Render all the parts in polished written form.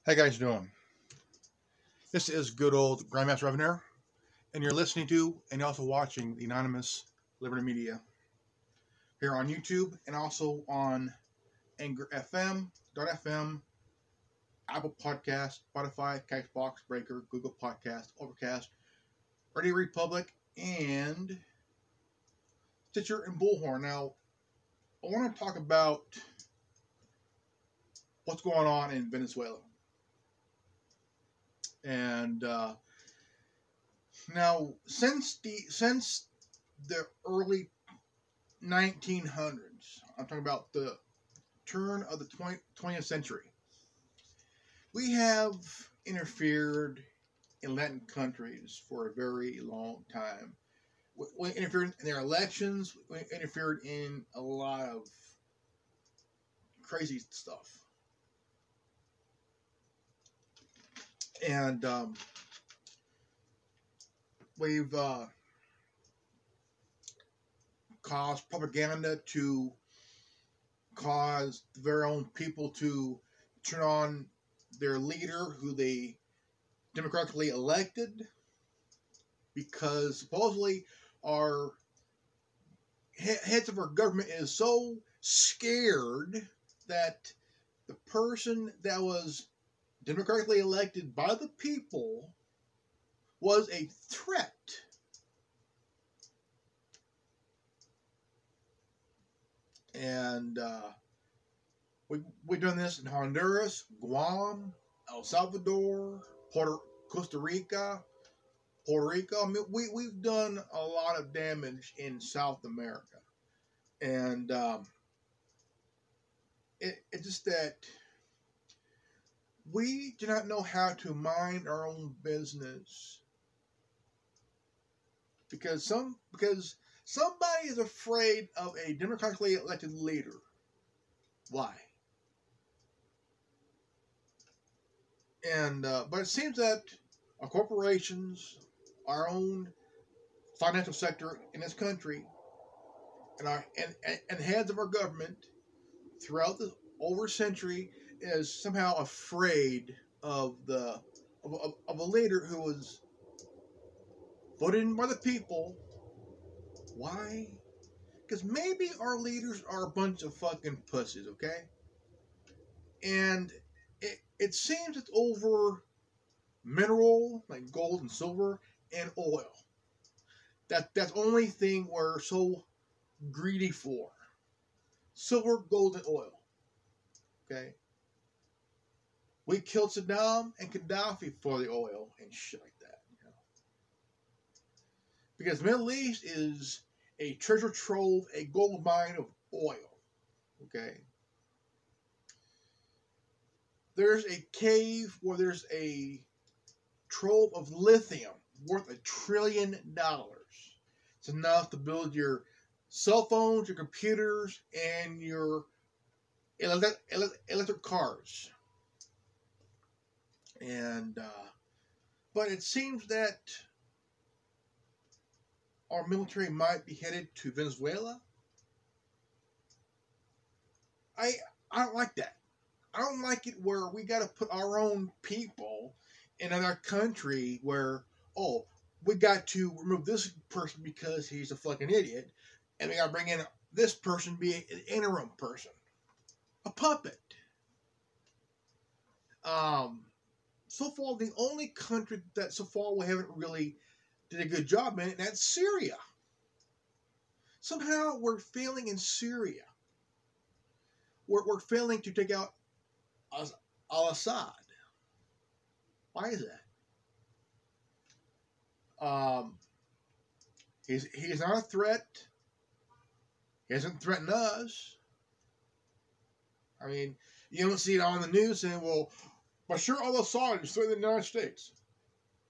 How you guys doing? This is good old Grandmaster Revenair, and you're listening to and also watching the Anonymous Liberty Media here on YouTube and also on Anchor FM, Apple Podcast, Spotify, Castbox, Breaker, Google Podcast, Overcast, Radio Republic, and Stitcher and Bullhorn. Now, I want to talk about what's going on in Venezuela. And now, since the early 1900s, I'm talking about the turn of the 20th century, we have interfered in Latin countries for a very long time. We interfered in their elections. We interfered in a lot of crazy stuff. And we've caused propaganda to cause the very own people to turn on their leader who they democratically elected, because supposedly our heads of our government is so scared that the person that was democratically elected by the people was a threat. And we've done this in Honduras, Guam, El Salvador, Costa Rica, Puerto Rico. I mean, we've done a lot of damage in South America. And it's just that we do not know how to mind our own business because somebody is afraid of a democratically elected leader. Why? And but it seems that our corporations, our own financial sector in this country, and heads of our government throughout the over century is somehow afraid of a leader who was voted in by the people. Why? Because maybe our leaders are a bunch of fucking pussies, okay? And it seems it's over mineral, like gold and silver, and oil. That's the only thing we're so greedy for. Silver, gold, and oil. Okay? We killed Saddam and Gaddafi for the oil and shit like that. You know? Because the Middle East is a treasure trove, a gold mine of oil. Okay? There's a cave where there's a trove of lithium worth $1 trillion. It's enough to build your cell phones, your computers, and your electric cars. And but it seems that our military might be headed to Venezuela. I don't like that. I don't like it where we got to put our own people in another country where, oh, we got to remove this person because he's a fucking idiot, and we got to bring in this person, be an interim person, a puppet. So far, the only country that so far we haven't really did a good job in, and that's Syria. Somehow we're failing in Syria. We're failing to take out al-Assad. Why is that? He's not a threat. He hasn't threatened us. I mean, you don't see it on the news saying, well, Bashar al-Assad is threatening the United States.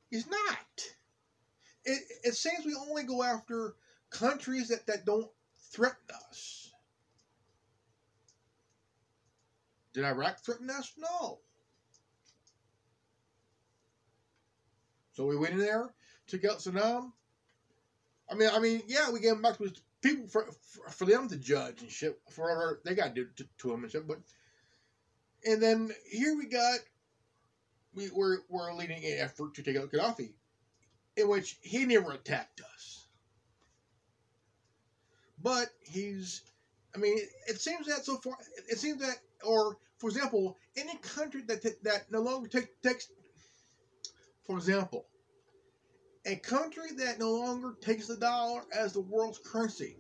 He's not. It seems we only go after countries that don't threaten us. Did Iraq threaten us? No. So we went in there, took out Saddam. I mean, yeah, we gave him back to his people for them to judge and shit for whatever they got to do to him and shit. But and then here we got we're leading an effort to take out Gaddafi, in which he never attacked us. But I mean, it seems that so far, it seems that, or for example, any country that no longer takes, for example, a country that no longer takes the dollar as the world's currency.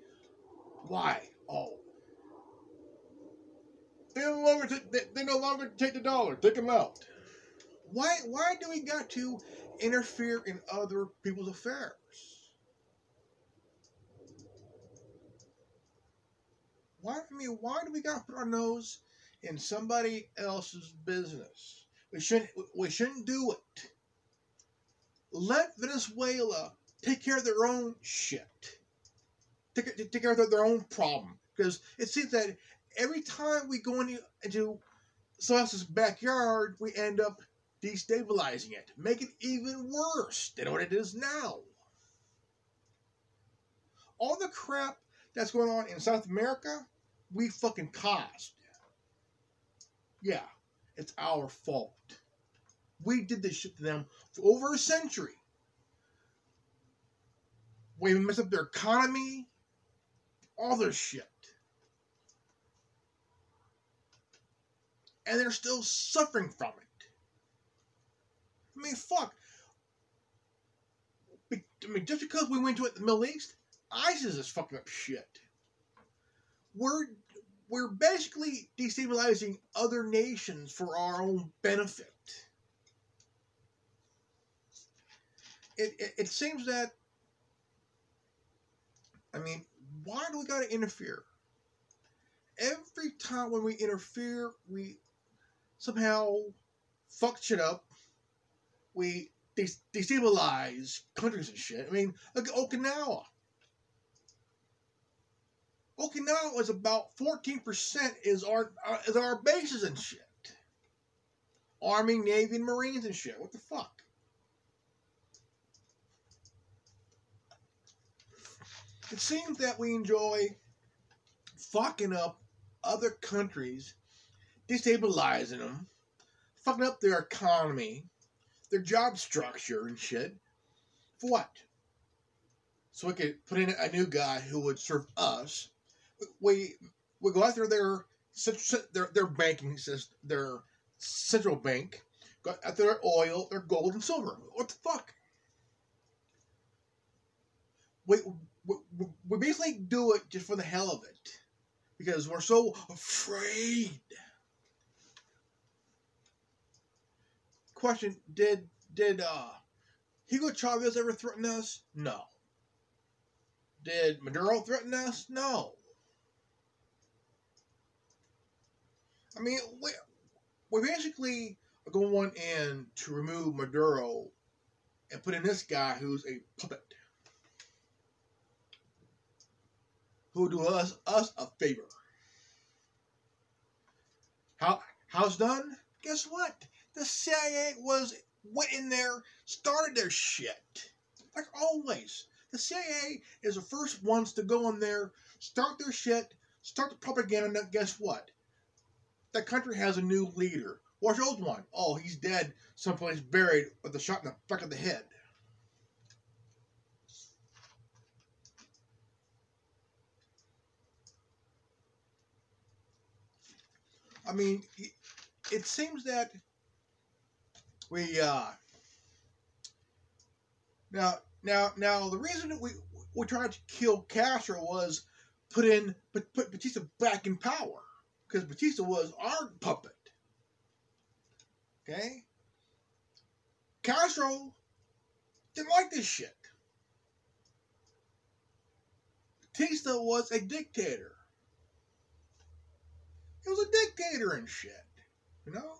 Why? Oh, they no longer take the dollar. Take them out. Why do we got to interfere in other people's affairs? Why do we got to put our nose in somebody else's business? We shouldn't do it. Let Venezuela take care of their own shit. Take care of their own problem. Because it seems that every time we go into someone else's backyard, we end up destabilizing it, make it even worse than what it is now. All the crap that's going on in South America, we fucking caused. Yeah, it's our fault. We did this shit to them for over a century. We messed up their economy, all their shit. And they're still suffering from it. I mean, fuck. I mean, just because we went to it in the Middle East, ISIS is fucking up shit. We're basically destabilizing other nations for our own benefit. It seems that, I mean, why do we gotta interfere? Every time when we interfere, we somehow fuck shit up. We destabilize countries and shit. I mean, look at Okinawa. Okinawa is about 14% is our bases and shit. Army, Navy, and Marines and shit. What the fuck? It seems that we enjoy fucking up other countries, destabilizing them, fucking up their economy, their job structure and shit. For what? So we could put in a new guy who would serve us. We go after their banking system, their central bank, go after their oil, their gold and silver. What the fuck? We basically do it just for the hell of it. Because we're so afraid. Question, did Hugo Chavez ever threaten us? No. Did Maduro threaten us? No. I mean, we basically are going in to remove Maduro and put in this guy who's a puppet. Who do us a favor. How's done? Guess what? The CIA went in there, started their shit. Like always. The CIA is the first ones to go in there, start their shit, start the propaganda. Guess what? That country has a new leader. Where's the old one? Oh, he's dead, someplace buried with a shot in the back of the head. I mean, it seems that we now the reason that we tried to kill Castro was put Batista back in power, because Batista was our puppet. Okay, Castro didn't like this shit. Batista was a dictator. He was a dictator and shit, you know?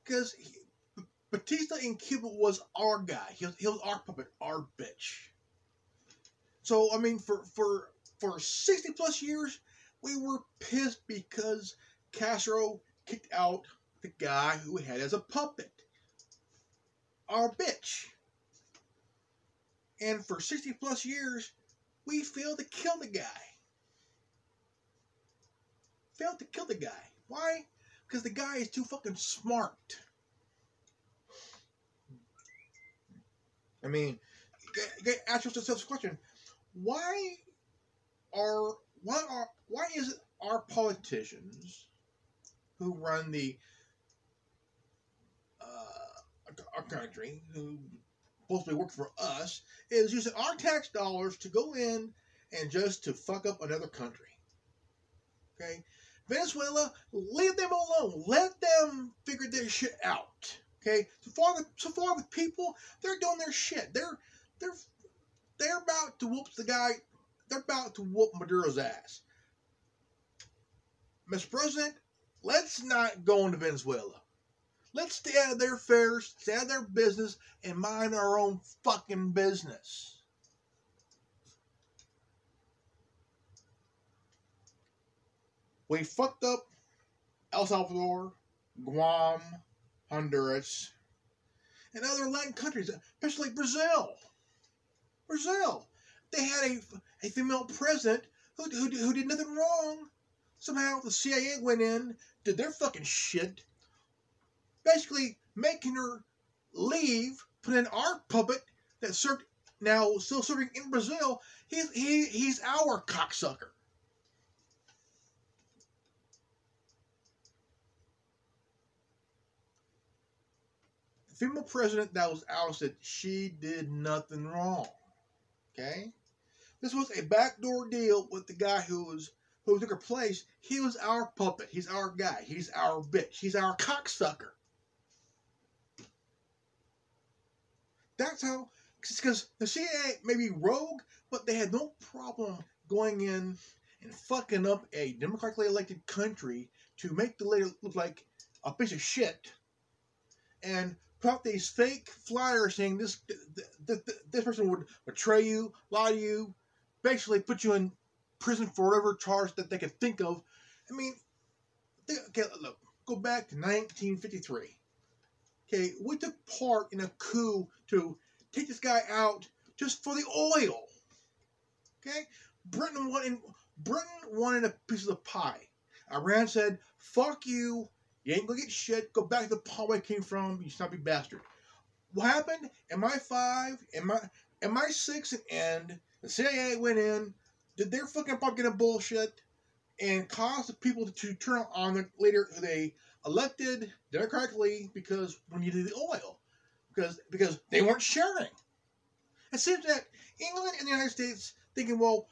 Because Batista in Cuba was our guy. He was our puppet, our bitch. So, I mean, for 60 plus years, we were pissed because Castro kicked out the guy who we had as a puppet. Our bitch. And for 60 plus years, we failed to kill the guy. Failed to kill the guy. Why? Because the guy is too fucking smart. I mean, ask yourself this question: Why why is it our politicians who run our country, who supposed to be working for us, is using our tax dollars to go in and just to fuck up another country? Okay, Venezuela, leave them alone. Let them figure their shit out. Okay, so far the people, they're doing their shit. They're they're about to whoop the guy. They're about to whoop Maduro's ass. Mr. President, let's not go into Venezuela. Let's stay out of their affairs, stay out of their business, and mind our own fucking business. We fucked up El Salvador, Guam, Honduras, and other Latin countries, especially Brazil. Brazil. They had a female president who did nothing wrong. Somehow the CIA went in, did their fucking shit, basically making her leave, put in our puppet that served, now still serving in Brazil. He's our cocksucker. The female president that was ousted, she did nothing wrong. Okay? This was a backdoor deal with the guy who took her place. He was our puppet. He's our guy. He's our bitch. He's our cocksucker. That's how, because the CIA may be rogue, but they had no problem going in and fucking up a democratically elected country to make the lady look like a piece of shit, and put out these fake flyers saying this person would betray you, lie to you, basically put you in prison for whatever charge that they could think of. I mean, okay, look, go back to 1953. Okay, we took part in a coup to take this guy out just for the oil. Okay, Britain wanted a piece of the pie. Iran said, "Fuck you. You ain't gonna get shit. Go back to the pot where I came from, you snobby bastard." What happened? MI5, MI6, and the CIA went in, did their fucking propaganda bullshit, and caused the people to turn on the later they elected democratically because we needed the oil, because they weren't sharing. It seems that England and the United States thinking, well,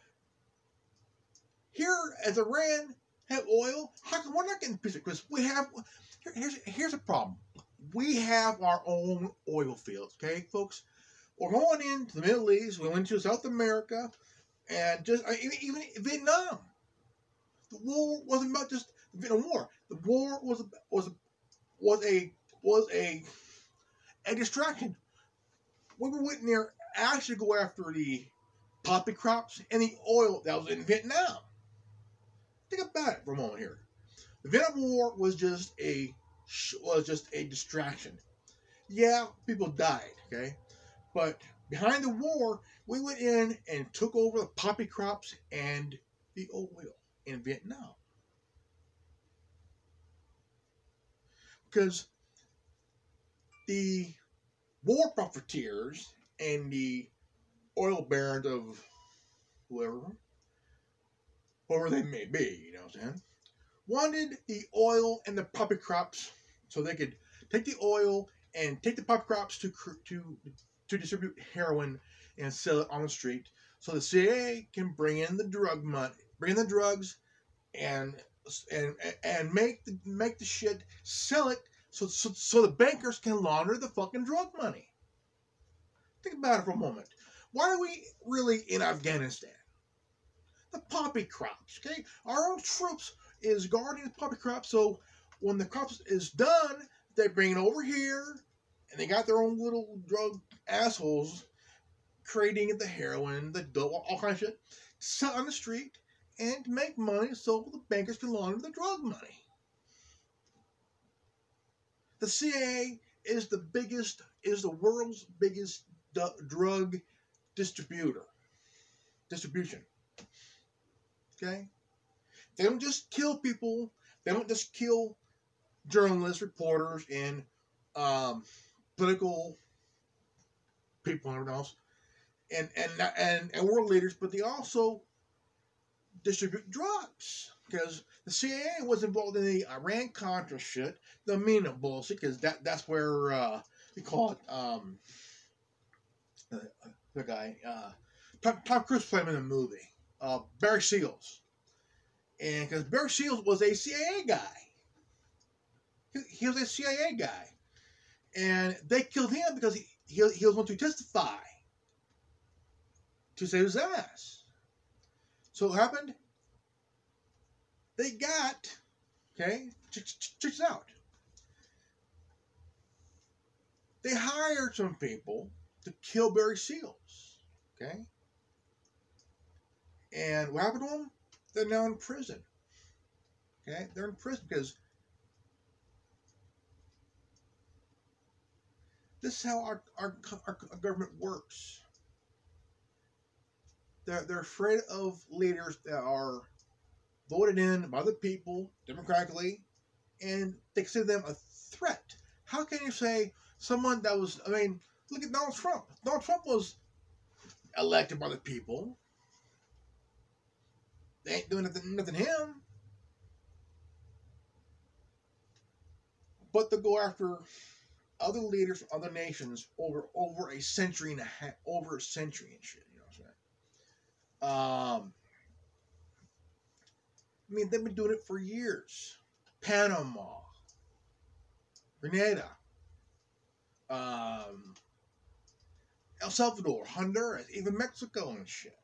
here as Iran have oil, how come we're not getting pissed? Because we have. Here's a problem. We have our own oil fields, okay, folks. We're going into the Middle East. We went to South America, and just even Vietnam. The war wasn't about just the Vietnam War. The war was a distraction. We were waiting there actually go after the poppy crops and the oil that was in Vietnam. Think about it for a moment here. The Vietnam War was just a distraction. Yeah, people died, okay, but behind the war, we went in and took over the poppy crops and the oil in Vietnam. Because the war profiteers and the oil barons of whoever they may be, you know what I'm saying, wanted the oil and the poppy crops so they could take the oil and take the poppy crops to distribute heroin and sell it on the street, so the CIA can bring in the drug money, bring in the drugs, and make the shit, sell it, so the bankers can launder the fucking drug money. Think about it for a moment. Why are we really in Afghanistan? The poppy crops, okay? Our own troops is guarding the poppy crops, so when the crops is done, they bring it over here, and they got their own little drug assholes creating the heroin, the dope, all kinds of shit, sell on the street, and make money so the bankers can launder the drug money. The CIA is the world's biggest drug distribution. Okay? They don't just kill people. They don't just kill journalists, reporters, and political people and everything else, and world leaders, but they also distribute drugs because the CIA was involved in the Iran Contra shit, the Mina bullshit, because that's where we call it the guy Tom Cruise played him in the movie Barry Seals, and because Barry Seals was a CIA guy, he was a CIA guy, and they killed him because he was going to testify to save his ass. So what happened? They got, okay, check this out. They hired some people to kill Barry Seals, okay? And what happened to them? They're now in prison, okay? They're in prison because this is how our government works. They're afraid of leaders that are voted in by the people democratically, and they consider them a threat. How can you say someone that was, I mean, look at Donald Trump. Donald Trump was elected by the people. They ain't doing nothing to him. But to go after other leaders from other nations over a century and a half, over a century and shit, you know what I'm saying? I mean, they've been doing it for years. Panama, Grenada, El Salvador, Honduras, even Mexico and shit.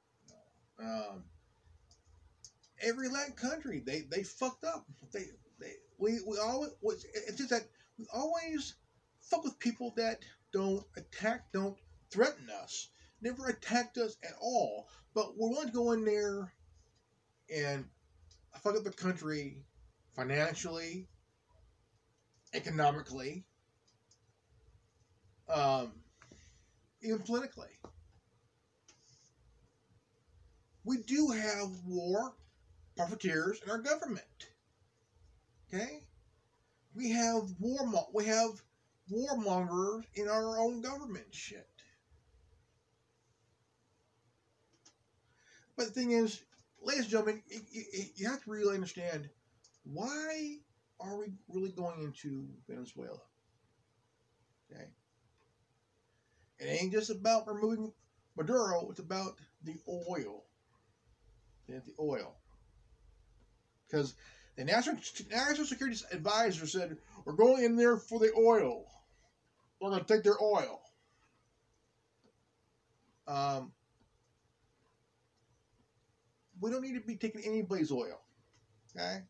Every Latin country, they fucked up. We always, it's just that we always fuck with people that don't threaten us, never attacked us at all. But we're willing to go in there and fuck up the country financially, economically, even politically. We do have war profiteers in our government. Okay, we have warmongers in our own government. Shit. But the thing is, ladies and gentlemen, you have to really understand, why are we really going into Venezuela? Okay, it ain't just about removing Maduro. It's about the oil. The oil. Because the National Security Advisor said, we're going in there for the oil. We're going to take their oil. We don't need to be taking anybody's oil. Okay?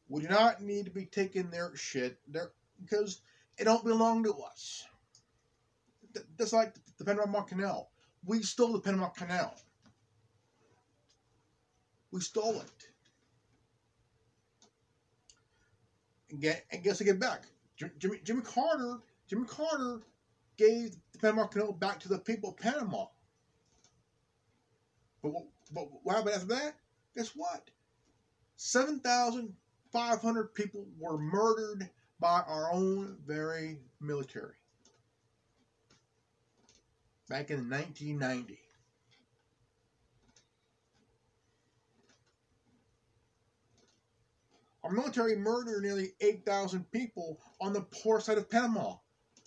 We do not need to be taking their shit because it don't belong to us. That's like the Panama Canal. We stole the Panama Canal. We stole it. And guess I get back. Jimmy Carter gave the Panama Canal back to the people of Panama. But what happened after that? Guess what? 7,500 people were murdered by our own very military back in 1990. Our military murdered nearly 8,000 people on the poor side of Panama.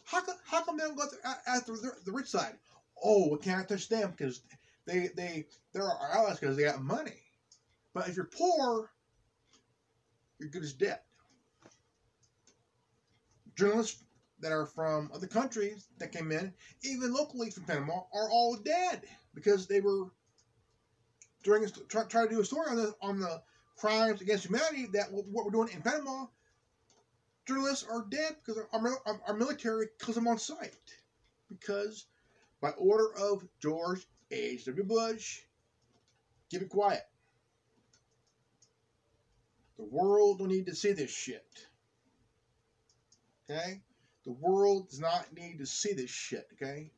How come they don't go after the rich side? Oh, we can't touch them because they're our allies because they got money. But if you're poor, you're good as dead. Journalists that are from other countries that came in, even locally from Panama, are all dead because they were trying to do a story on the crimes against humanity that what we're doing in Panama. Journalists are dead because our military kills them on sight. Because by order of George H.W. Bush, keep it quiet. The world don't need to see this shit. Okay? The world does not need to see this shit. Okay?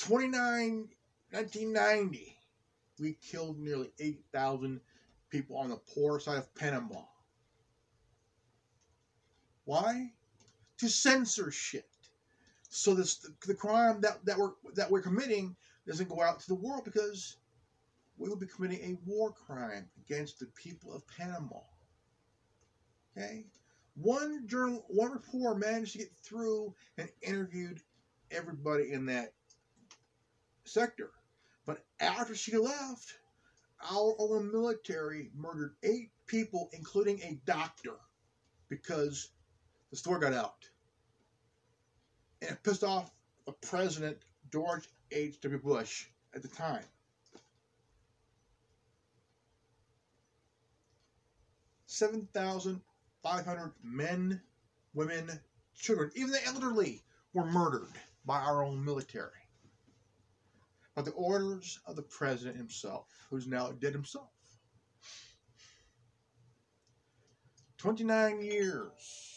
1990. We killed nearly 8,000 people on the poor side of Panama. Why? To censor shit. So the crime that we're committing doesn't go out to the world, because we would be committing a war crime against the people of Panama. Okay, one reporter managed to get through and interviewed everybody in that sector, but after she left, our own military murdered 8 people, including a doctor, because the story got out, and it pissed off the president, George H.W. Bush, at the time. 7,500 men, women, children, even the elderly, were murdered by our own military, by the orders of the president himself, who's now dead himself. 29 years.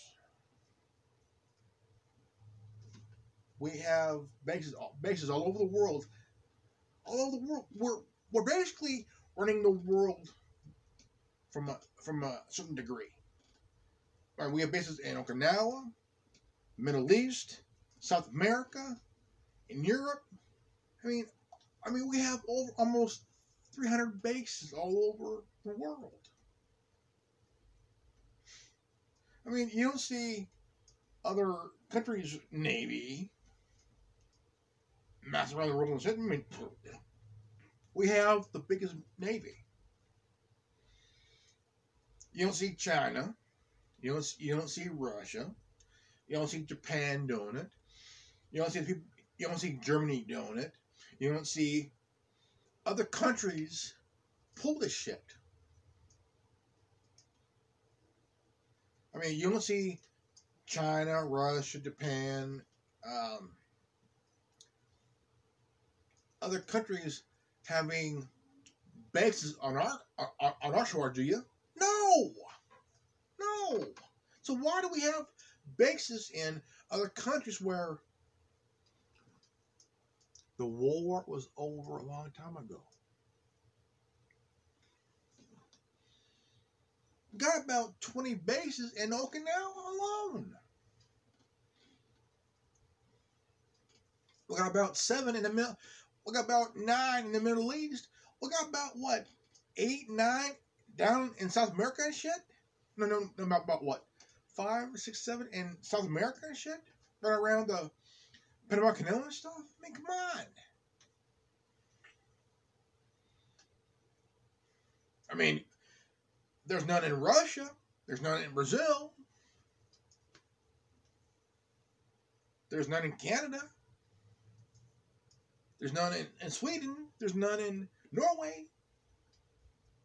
We have bases all over the world. All over the world. We're basically running the world from a certain degree. Right, we have bases in Okinawa, Middle East, South America, in Europe. I mean, we have almost 300 bases all over the world. I mean, you don't see other countries' navy mass around the world and shit. I mean, we have the biggest navy. You don't see China. You don't see Russia. You don't see Japan doing it. You don't see Germany doing it. You don't see other countries pull this shit. I mean, you don't see China, Russia, Japan, other countries having bases on our shore, do you? No. So why do we have bases in other countries where the war was over a long time ago? We got about 20 bases in Okinawa alone. We got about 7 in the middle. We got about 9 in the Middle East. We got about, what, 8, 9 down in South America and shit? No, about what? 5, 6, 7 in South America and shit? Right around the Panama Canal and stuff? I mean, come on. I mean, there's none in Russia. There's none in Brazil. There's none in Canada. There's none in Sweden. There's none in Norway.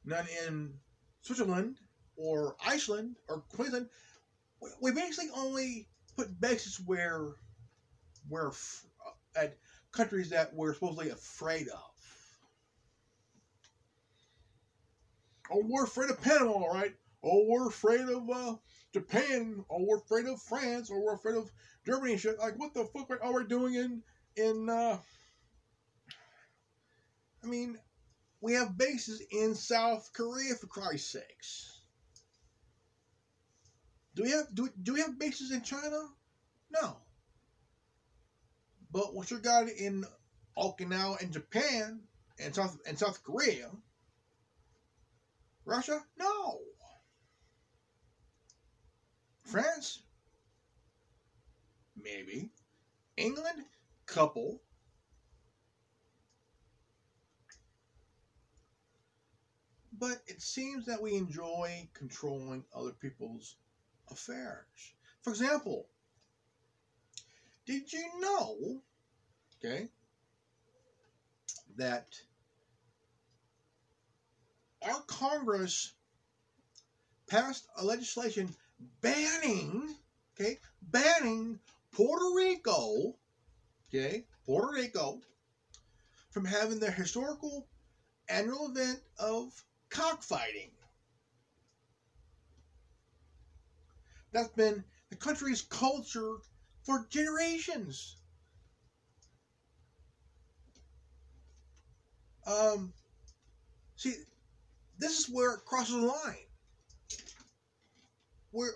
None in Switzerland or Iceland or Queensland. We basically only put bases where we're at countries that we're supposedly afraid of. Oh, we're afraid of Panama, right? Oh, we're afraid of Japan. Oh, we're afraid of France. Or we're afraid of Germany and shit. Like, what the fuck are we doing in I mean, we have bases in South Korea, for Christ's sakes. Do we have bases in China? No. But what you got in Okinawa and Japan and South Korea? Russia? No. France? Maybe. England? Couple. But it seems that we enjoy controlling other people's affairs. For example, did you know, okay, that our Congress passed a legislation banning Puerto Rico, from having their historical annual event of cockfighting. That's been the country's culture for generations. See, this is where it crosses the line. Where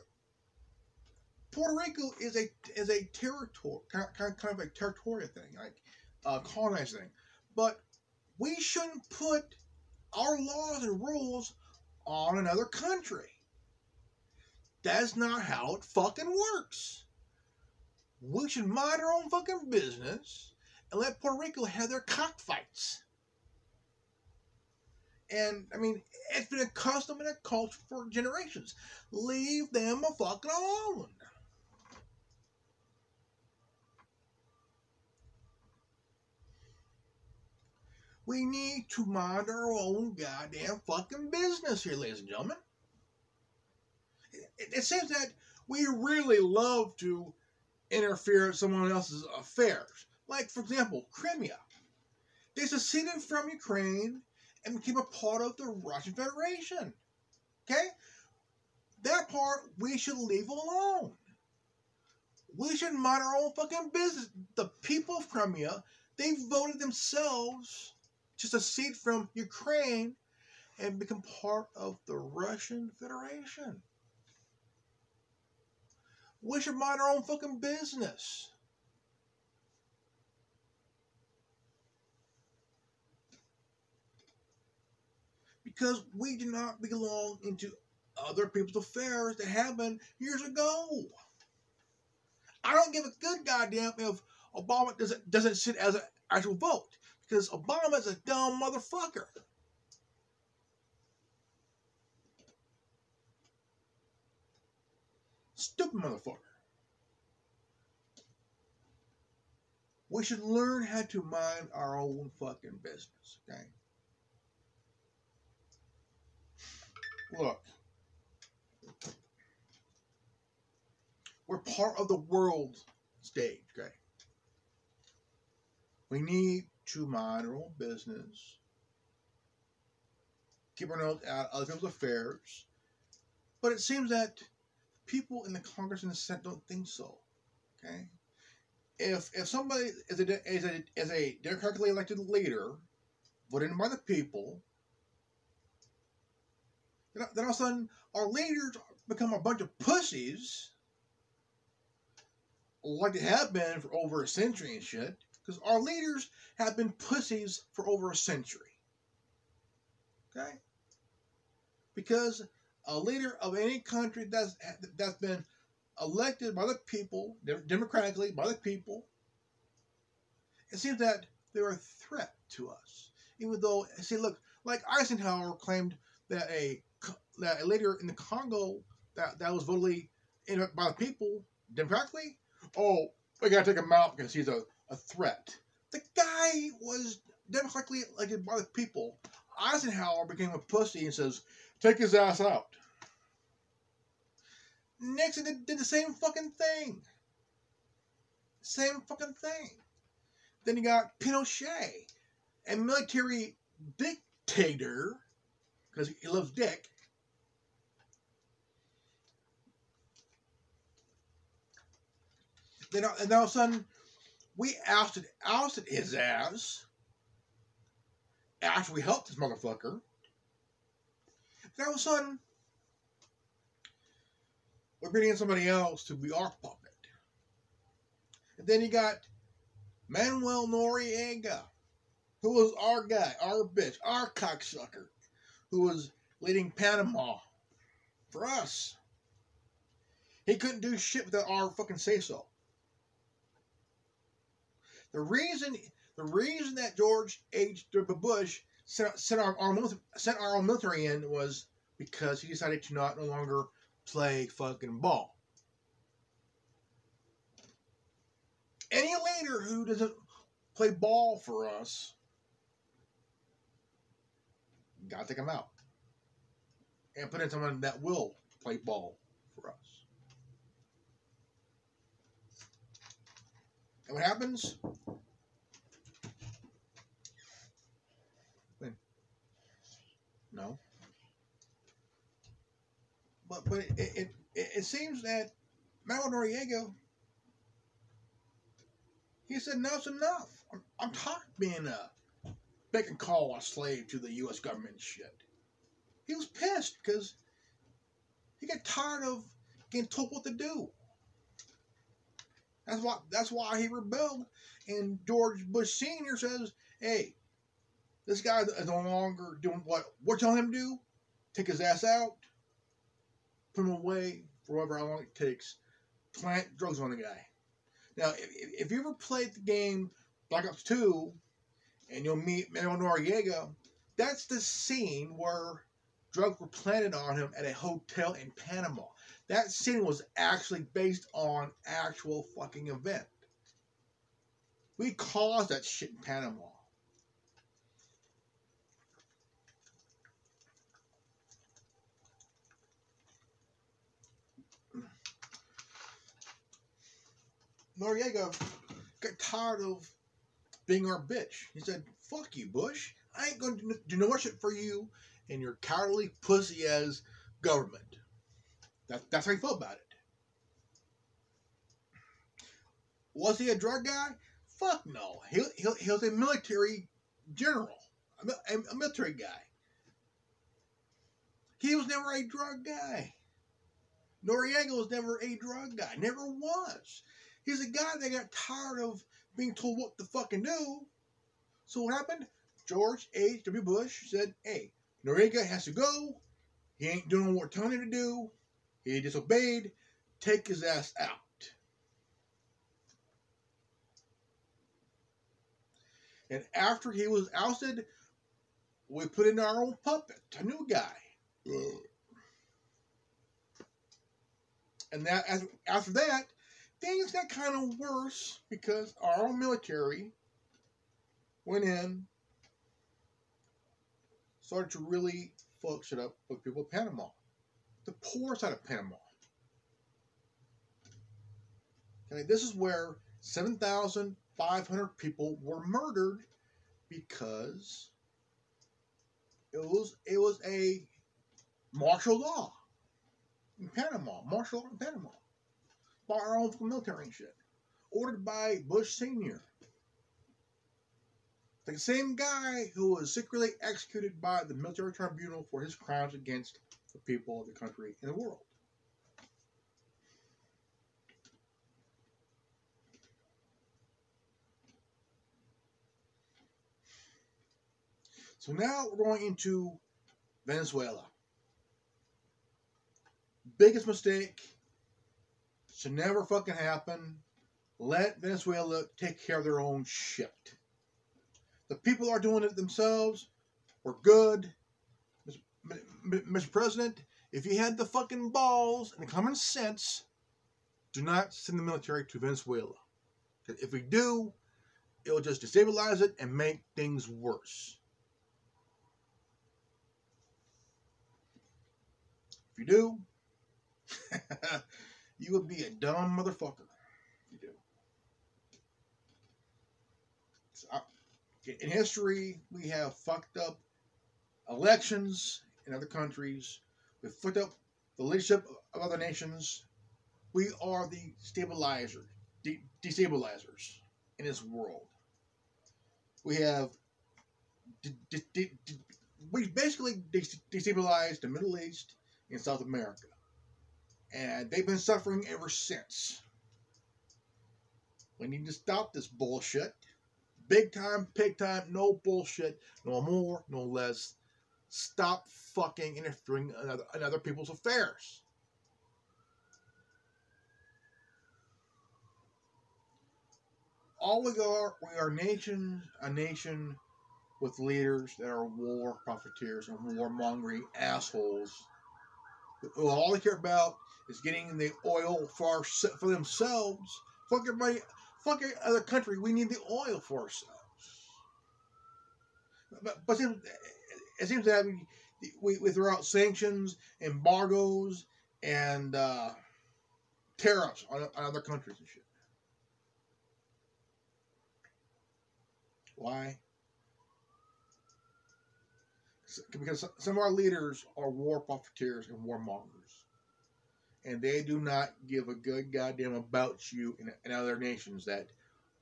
Puerto Rico is a territory, kind of a territorial thing, like colonized thing. But we shouldn't put our laws and rules on another country. That's not how it fucking works. We should mind our own fucking business and let Puerto Rico have their cockfights. And, I mean, it's been a custom and a culture for generations. Leave them a fucking alone. We need to mind our own goddamn fucking business here, ladies and gentlemen. It seems that we really love to interfere in someone else's affairs. Like, for example, Crimea. They seceded from Ukraine and became a part of the Russian Federation. Okay? That part we should leave alone. We should mind our own fucking business. The people of Crimea, they voted themselves to secede from Ukraine and become part of the Russian Federation. We should mind our own fucking business. Because we do not belong into other people's affairs that happened years ago. I don't give a good goddamn if Obama doesn't sit as an actual vote. Because Obama's a dumb motherfucker. Stupid motherfucker. We should learn how to mind our own fucking business, okay? Look. We're part of the world stage, okay? We need to mind our own business. Keep our nose out of other people's affairs. But it seems that people in the Congress and the Senate don't think so, okay? If somebody is a democratically elected leader, voted in by the people, then all of a sudden our leaders become a bunch of pussies, like they have been for over a century and shit, because our leaders have been pussies for over a century. Okay? Because a leader of any country that's been elected by the people, democratically by the people, it seems that they're a threat to us. Even though, see, look, like Eisenhower claimed that a leader in the Congo that was voted in by the people democratically, oh, we gotta take him out because he's a threat. The guy was democratically elected by the people. Eisenhower became a pussy and says, take his ass out. Nixon did the same fucking thing. Same fucking thing. Then you got Pinochet, a military dictator, because he loves dick. Then all of a sudden, we ousted his ass after we helped this motherfucker. Then all of a sudden, we're bringing in somebody else to be our puppet. And then you got Manuel Noriega, who was our guy, our bitch, our cocksucker, who was leading Panama for us. He couldn't do shit without our fucking say-so. The reason that George H.W. Bush sent our own military in was because he decided to no longer play fucking ball. Any leader who doesn't play ball for us, gotta take him out and put in someone that will play ball for us. And what happens? No. But it seems that Manuel Noriega, he said enough's enough. I'm tired of being a beck and call a slave to the U.S. government and shit. He was pissed because he got tired of getting told what to do. That's why he rebelled. And George Bush Sr. says, "Hey, this guy is no longer doing what we're telling him to do. Take his ass out, put him away for however long it takes. Plant drugs on the guy." Now, if you ever played the game Black Ops 2 and you'll meet Manuel Noriega, that's the scene where drugs were planted on him at a hotel in Panama. That scene was actually based on actual fucking event. We caused that shit in Panama. Noriega got tired of being our bitch. He said, "Fuck you, Bush. I ain't going to do no shit for you and your cowardly pussy ass government." That's how he felt about it. Was he a drug guy? Fuck no. He was a military general, a military guy. He was never a drug guy. Noriega was never a drug guy. Never was. He's a guy that got tired of being told what to fucking do. So what happened? George H.W. Bush said, "Hey, Noriega has to go. He ain't doing what we're telling him to do. He disobeyed. Take his ass out." And after he was ousted, we put in our own puppet, a new guy. And that after that, things got kind of worse because our own military went in, started to really fuck shit up with people in Panama. The poor side of Panama. Okay, this is where 7,500 people were murdered because it was a martial law in Panama. Martial law in Panama. By our own military and shit. Ordered by Bush Sr. The same guy who was secretly executed by the military tribunal for his crimes against the people of the country and the world. So now we're going into Venezuela. Biggest mistake. Should never fucking happen. Let Venezuela take care of their own shit. The people are doing it themselves. We're good. Mr. President, if you had the fucking balls and the common sense, do not send the military to Venezuela. Because if we do, it'll just destabilize it and make things worse. If you do, you would be a dumb motherfucker. If you do. So, in history, we have fucked up elections in other countries. We've fucked up the leadership of other nations. We are the destabilizers in this world. We have we basically destabilized the Middle East and South America. And they've been suffering ever since. We need to stop this bullshit. Big time, pig time, no bullshit, no more, no less. Stop fucking interfering in other people's affairs. We are a nation with leaders that are war profiteers and warmongering assholes. All they care about is getting the oil for themselves. Fuck everybody. Fuck every other country. We need the oil for ourselves. But it seems that we throw out sanctions, embargoes, and tariffs on other countries and shit. Why? Because some of our leaders are war profiteers and warmongers. And they do not give a good goddamn about you in other nations that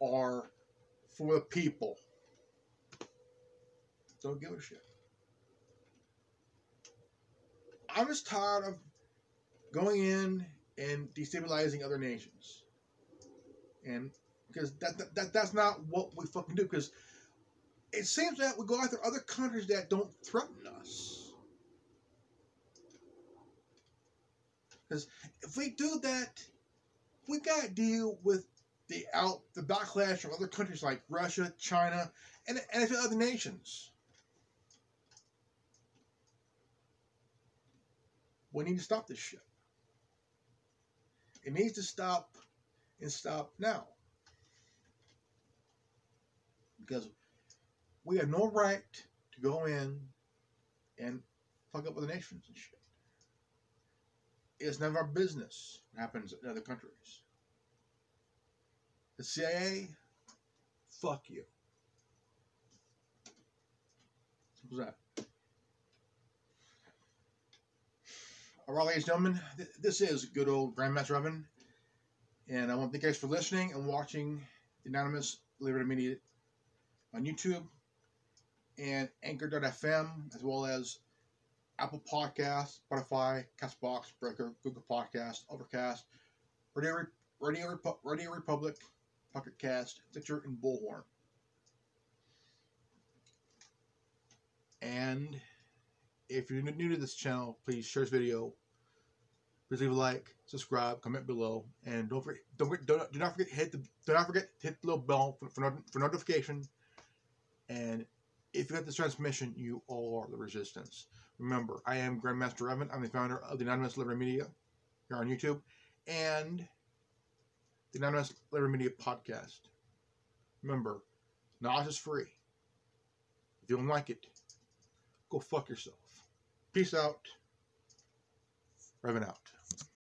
are for the people. Don't give a shit. I'm just tired of going in and destabilizing other nations and because that's not what we fucking do. Because it seems that we go after other countries that don't threaten us. Because if we do that, we gotta deal with the backlash of other countries like Russia, China, and a few other nations. We need to stop this shit. It needs to stop, and stop now. Because we have no right to go in and fuck up other nations and shit. It's none of our business what happens in other countries. The CIA, fuck you. Simple as that. Alright, ladies and gentlemen, this is good old Grandmaster Evan, and I want to thank you guys for listening and watching the Anonymous Liberty Media on YouTube and Anchor.fm, as well as Apple Podcasts, Spotify, Castbox, Breaker, Google Podcasts, Overcast, Radio Republic, Pocket Cast, Stitcher, and Bullhorn. And if you're new to this channel, please share this video. Please leave a like, subscribe, comment below, and do not forget to hit the little bell for notification. And if you got this transmission, you are the resistance. Remember, I am Grandmaster Evan. I'm the founder of the Anonymous Liberty Media here on YouTube and the Anonymous Liberty Media podcast. Remember, knowledge is free. If you don't like it, go fuck yourself. Peace out. Evan out.